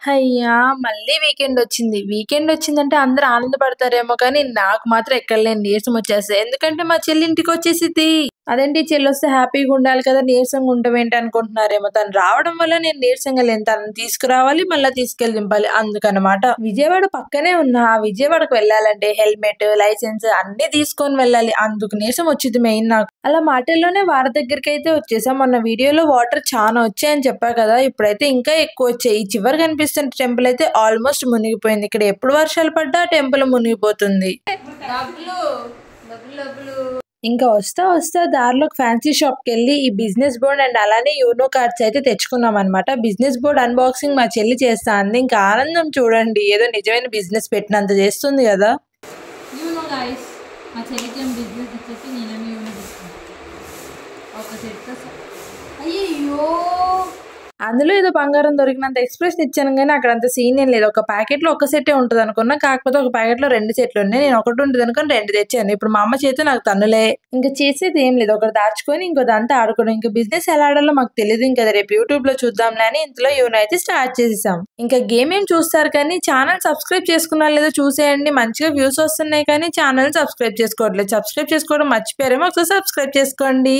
హయ్యా! మళ్ళీ వీకెండొచ్చింది. వీకెండొచ్చిందంటే అందరూ ఆనందపడతారేమో కానీ, నాకు మాత్రం ఎక్కడ లేని నీరసం వచ్చేస్తది. ఎందుకంటే మా చెల్లి ఇంటికొచ్చేసిద్ది. అదేంటి చెల్లొస్తే హ్యాపీగుండాలి కదా! నీరసంగా ఉండవేంటి అనుకుంటున్నారేమో. తను రావడం వల్ల నేను నీరసంగా లేను. తనని తీసుకురావాలి, మళ్ళా తీసుకెళ్ళి దింపాలి. అందుకనమాట. విజయవాడ పక్కనే ఉన్నా. ఆ విజయవాడకు వెళ్ళాలంటే హెల్మెట్, లైసెన్స్ అన్నీ తీసుకొని వెళ్ళాలి. అందుకు నీరసం వచ్చిద్ది మెయిన్ నాకు. అలా మాటల్లోనే వార దగ్గరికైతే వచ్చేసాం. మొన్న వీడియోలో వాటర్ చానా వచ్చాయని చెప్పా కదా! ఇప్పుడైతే ఇంకా ఎక్కువొచ్చాయి. ఈ చివర కనిపిస్తున్న టెంపుల్ అయితే ఆల్మోస్ట్ మునిగిపోయింది. ఇక్కడ ఎప్పుడు వర్షాలు పడ్డా టెంపుల్ మునిగిపోతుంది. ఇంకా వస్తా దారిలో ఫ్యాన్సీ షాప్‌కెళ్ళి ఈ బిజినెస్ బోర్డ్ అండ్ అలానే యూనో కార్డ్స్ అయితే తెచ్చుకున్నామనమాట. బిజినెస్ బోర్డ్ అన్బాక్సింగ్ మా చెల్లి చేస్తా అంది. ఇంకా ఆనందం చూడండి. ఏదో నిజమైన బిజినెస్ పెట్టినంత చేస్తుంది గదా! యూనో గైస్ మా చెల్లికి బిజినెస్ ఇచ్చేసి నేనేమి యూనో తీసుకున్నాను ఒక సెట్. అయ్యో అందులో ఏదో బంగారం దొరికినంత ఎక్స్‌ప్రెషన్ ఇచ్చాను గానీ, అక్కడంత సీన్ ఏం లేదు. ఒక ప్యాకెట్‌లో ఒక సెట్టే ఉంటదనుకున్నా. కాకపోతే ఒక ప్యాకెట్‌లో 2 సెట్లున్నాయి. నేను ఒకటి ఉంటదనుకోని 2 తెచ్చాను. ఇప్పుడు మా అమ్మ చేతితో నాకు తన్నులే. ఇంక చేసేదేం లేదు. ఒకటి దాచుకొని ఇంకోదంతా ఆడుకోవడం. ఇంక బిజినెస్ ఎలా ఆడాలో మాకు తెలీదు. ఇంక అది రేపు యూట్యూబ్‌లో చూద్దాంలే అని ఇంతలో యూనో అయితే స్టార్ట్ చేసేసాం. ఇంకా గేమ్ ఏం చూస్తారు కానీ ఛానల్ సబ్స్క్రైబ్ చేసుకున్నారో లేదో చూసేయండి. మంచిగా వ్యూస్ వస్తున్నాయి కానీ ఛానల్‌ని సబ్స్క్రైబ్ చేసుకోవట్లేదు. సబ్స్క్రైబ్ చేసుకోవడం మర్చిపోయారేమో ఒకసారి సబ్స్క్రైబ్ చేసుకోండి.